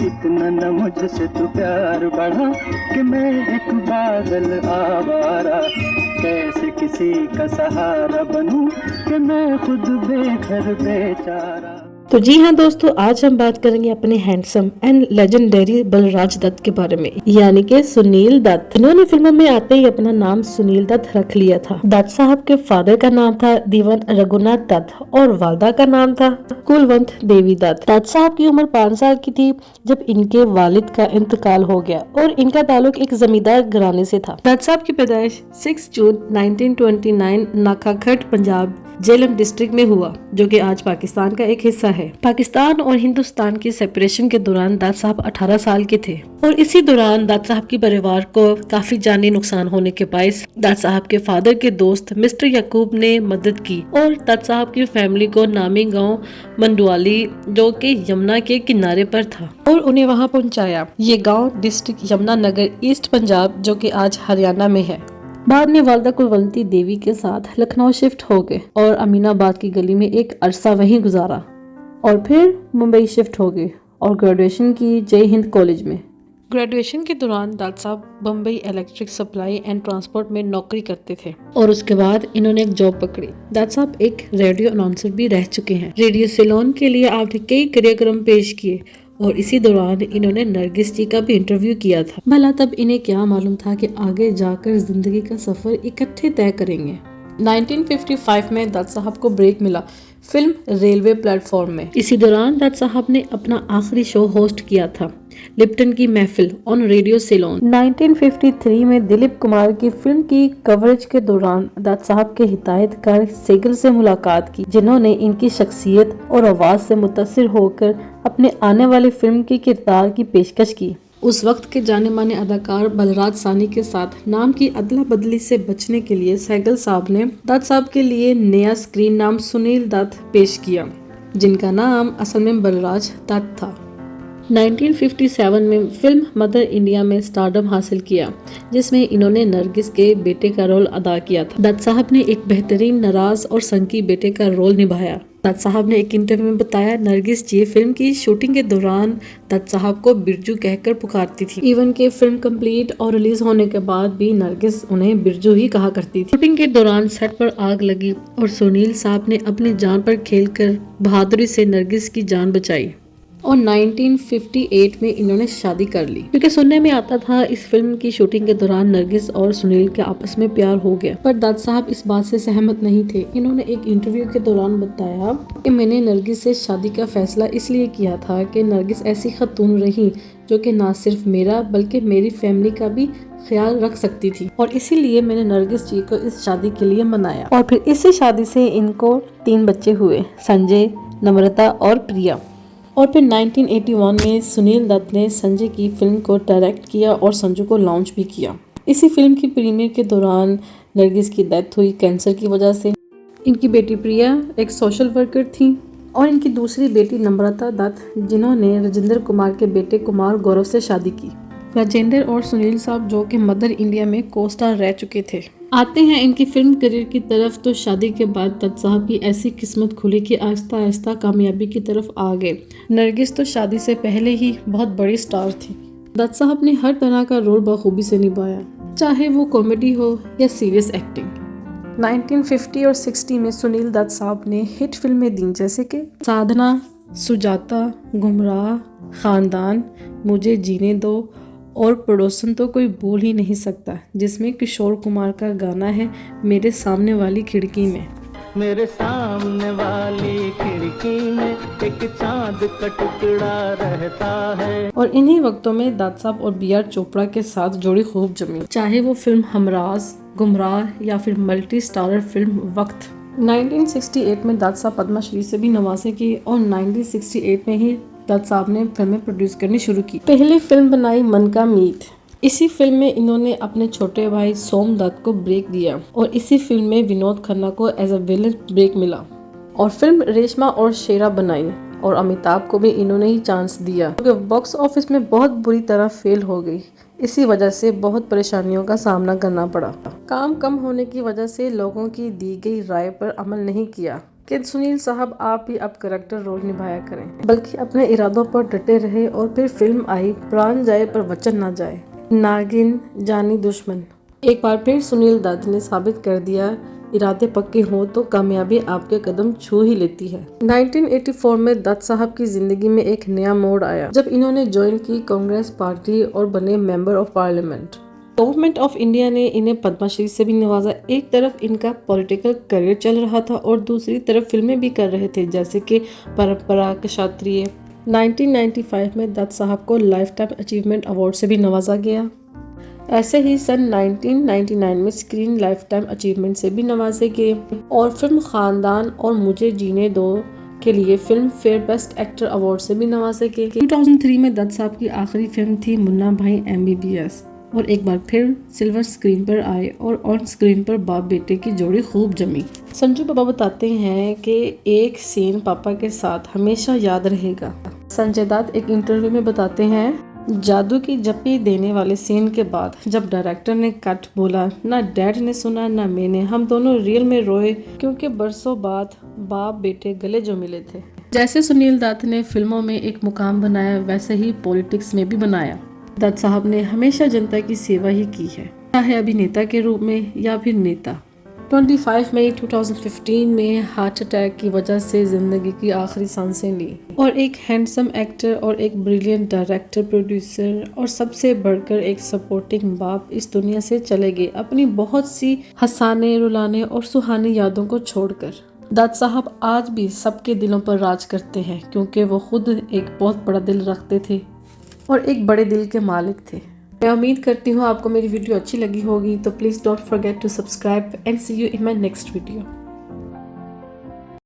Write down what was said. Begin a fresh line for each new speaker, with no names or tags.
इतना न मुझसे तू प्यार बढ़ा कि मैं एक पागल आवारा, कैसे किसी का सहारा बनूं कि मैं खुद बेघर बेचारा।
तो जी हाँ दोस्तों, आज हम बात करेंगे अपने handsome and legendary Balraj Dutt के बारे में, यानी कि सुनील दत्त। इन्होंने फिल्मों में आते ही अपना नाम सुनील दत्त रख लिया था। दत्त साहब के फादर का नाम था दीवान रघुनाथ दत्त और वालदा का नाम था कुलवंत देवी दत्त। दत्त साहब की उम्र 5 साल की थी जब इनके वालिद का इंतकाल हो गया और इनका ताल्लुक एक जमींदार घराने से था। दत्त साहब की पैदाइश 6 जून 1929 नाकाखट पंजाब झेलम डिस्ट्रिक्ट में हुआ, जो कि आज पाकिस्तान का एक हिस्सा है। पाकिस्तान और हिंदुस्तान की सेपरेशन के दौरान दत्त साहब 18 साल के थे और इसी दौरान दत्त साहब की परिवार को काफी जानी नुकसान होने के बायस दत्त साहब के फादर के दोस्त मिस्टर याकूब ने मदद की और दत्त साहब की फैमिली को नामी गांव मंडुआली, जो कि यमुना के किनारे पर था, और उन्हें वहां पहुंचाया। ये गांव डिस्ट्रिक्ट यमुनानगर, ईस्ट पंजाब, जो कि आज हरियाणा में है। बाद में वालदा कुलवंती देवी के साथ लखनऊ शिफ्ट हो गए और अमीनाबाद की गली में एक अरसा वहीं गुजारा और फिर मुंबई शिफ्ट हो गए और ग्रेजुएशन की जय हिंद कॉलेज में। ग्रेजुएशन के दौरान दत्त साहब Bombay electric supply and transport में नौकरी करते थे और उसके बाद इन्होंने एक जॉब पकड़ी। दत्त साहब एक रेडियो अनाउंसर भी रह चुके हैं। रेडियो सिलोन के लिए आपने कई कार्यक्रम पेश किए और इसी दौरान इन्होंने नरगिस जी का भी इंटरव्यू किया था। भला तब इन्हें क्या मालूम था कि आगे जाकर जिंदगी का सफर इकट्ठे तय करेंगे। 1955 में दत्त साहब को ब्रेक मिला फिल्म रेलवे प्लेटफॉर्म में। इसी दौरान दत्त साहब ने अपना आखिरी शो होस्ट किया था, लिप्टन की महफिल ऑन रेडियो सिलोन। 1953 में दिलीप कुमार की फिल्म की कवरेज के दौरान दत्त साहब के हिदायतकार सेगल से मुलाकात की, जिन्होंने इनकी शख्सियत और आवाज से मुतासिर होकर अपने आने वाली फिल्म के किरदार की पेशकश की। उस वक्त के जाने माने अदाकार बलराज सानी के साथ नाम की अदला बदली से बचने के लिए सहगल साहब ने दत्त साहब के लिए नया स्क्रीन नाम सुनील दत्त पेश किया, जिनका नाम असल में बलराज दत्त था। 1957 में फिल्म मदर इंडिया में स्टारडम हासिल किया, जिसमें इन्होंने नरगिस के बेटे का रोल अदा किया था। दत्त साहब ने एक बेहतरीन नाराज और संकी बेटे का रोल निभाया। दत्त साहब ने एक इंटरव्यू में बताया, नरगिस जी फिल्म की शूटिंग के दौरान दत्त साहब को बिरजू कहकर पुकारती थी। इवन के फिल्म कंप्लीट और रिलीज होने के बाद भी नरगिस उन्हें बिरजू ही कहा करती थी। शूटिंग के दौरान सेट पर आग लगी और सुनील साहब ने अपनी जान पर खेलकर बहादुरी से नरगिस की जान बचाई और 1958 में इन्होंने शादी कर ली। क्योंकि सुनने में आता था इस फिल्म की शूटिंग के दौरान नरगिस और सुनील के आपस में प्यार हो गया, पर दत्त साहब इस बात से सहमत नहीं थे। इन्होंने एक इंटरव्यू के दौरान बताया कि मैंने नरगिस से शादी का फैसला इसलिए किया था कि नरगिस ऐसी खतून रही जो कि ना सिर्फ मेरा बल्कि मेरी फैमिली का भी ख्याल रख सकती थी, और इसीलिए मैंने नरगिस जी को इस शादी के लिए मनाया। और फिर इसी शादी से इनको 3 बच्चे हुए, संजय, नम्रता और प्रिया। और फिर 1981 में सुनील दत्त ने संजय की फिल्म को डायरेक्ट किया और संजू को लॉन्च भी किया। इसी फिल्म की प्रीमियर के दौरान नरगिस की डेथ हुई कैंसर की वजह से। इनकी बेटी प्रिया एक सोशल वर्कर थी और इनकी दूसरी बेटी नम्रता दत्त, जिन्होंने राजेंद्र कुमार के बेटे कुमार गौरव से शादी की। राजेंद्र और सुनील साहब, जो कि मदर इंडिया में को-स्टार रह चुके थे। आते हैं इनकी फिल्म करियर की तरफ, तो शादी के बाद दत्त साहब की ऐसी किस्मत खुली कि आहिस्ता आहिस्ता कामयाबी की तरफ आ गए। नरगिस तो शादी से पहले ही बहुत बड़ी स्टार थी। दत्त साहब ने हर तरह का रोल बखूबी से निभाया, चाहे वो कॉमेडी हो या सीरियस एक्टिंग। 1950 और 60 में सुनील दत्त साहब ने हिट फिल्में दी, जैसे कि साधना, सुजाता, गुमराह, खानदान, मुझे जीने दो और पड़ोसन तो कोई बोल ही नहीं सकता, जिसमें किशोर कुमार का गाना है मेरे सामने वाली खिड़की में।
मेरे सामने वाली खिड़की में एक चांद का टुकड़ा रहता है।
और इन्हीं वक्तों में दत्त साहब और बी आर चोपड़ा के साथ जोड़ी खूब जमी, चाहे वो फिल्म हमराज, गुमराह या फिर मल्टी स्टारर फिल्म वक्त। 1968 में दत्त साहब पद्मश्री से भी नवाजे की और 1968 में ही दत्त साहब ने फिल्में प्रोड्यूस करनी शुरू की। पहली फिल्म बनाई मन का मीत। इसी फिल्म में इन्होंने अपने छोटे भाई सोम दत्त को ब्रेक दिया और इसी फिल्म में विनोद खन्ना को एज अ विलन ब्रेक मिला और फिल्म रेशमा और शेरा बनाई और अमिताभ को भी इन्होंने ही चांस दिया, क्योंकि बॉक्स ऑफिस में बहुत बुरी तरह फेल हो गई। इसी वजह से बहुत परेशानियों का सामना करना पड़ा। काम कम होने की वजह से लोगों की दी गई राय पर अमल नहीं किया कि सुनील साहब आप भी अब करेक्टर रोल निभाया करें, बल्कि अपने इरादों पर डटे रहे। और फिर फिल्म आई प्राण जाए पर वचन ना जाए, नागिन, जानी दुश्मन। एक बार फिर सुनील दत्त ने साबित कर दिया, इरादे पक्के हों तो कामयाबी आपके कदम छू ही लेती है। 1984 में दत्त साहब की जिंदगी में एक नया मोड़ आया जब इन्होंने ज्वाइन की कांग्रेस पार्टी और बने member of parliament. Government of India ने इन्हें पद्मश्री से भी नवाजा। एक तरफ इनका पॉलिटिकल करियर चल रहा था और दूसरी तरफ फिल्में भी कर रहे थे, जैसे कि परंपरा के क्षत्रिय। 1995 में दत्त साहब को लाइफ टाइम अचीवमेंट अवार्ड से भी नवाजा गया। ऐसे ही सन 1999 में स्क्रीन लाइफ टाइम अचीवमेंट से भी नवाजे गए और फिल्म खानदान और मुझे जीने दो के लिए film fair best actor award से भी नवाजे गए। 2003 में दत्त साहब की आखिरी फिल्म थी मुन्ना भाई MBBS और एक बार फिर सिल्वर स्क्रीन पर आए और ऑन स्क्रीन पर बाप बेटे की जोड़ी खूब जमी। संजू बाबा बताते हैं कि एक सीन पापा के साथ हमेशा याद रहेगा। संजय दत्त एक इंटरव्यू में बताते हैं, जादू की जप्पी देने वाले सीन के बाद जब डायरेक्टर ने कट बोला, ना डैड ने सुना ना मैंने, हम दोनों रियल में रोए क्योंकि बरसों बाद बाप बेटे गले जो मिले थे। जैसे सुनील दत्त ने फिल्मों में एक मुकाम बनाया, वैसे ही पॉलिटिक्स में भी बनाया। दत्त साहब ने हमेशा जनता की सेवा ही की है, चाहे अभिनेता के रूप में या फिर नेता। 25 मई 2015 में हार्ट अटैक की वजह से जिंदगी की आखिरी सांसें ली और एक हैंडसम एक्टर और एक ब्रिलियंट डायरेक्टर, प्रोड्यूसर और सबसे बढ़कर एक सपोर्टिंग बाप इस दुनिया से चले गए, अपनी बहुत सी हंसाने, रुलाने और सुहानी यादों को छोड़कर। दत्त साहब आज भी सबके दिलों पर राज करते हैं क्योंकि वो खुद एक बहुत बड़ा दिल रखते थे और एक बड़े दिल के मालिक थे। मैं उम्मीद करती हूँ आपको मेरी वीडियो अच्छी लगी होगी, तो please don't forget to subscribe and see you in my next video.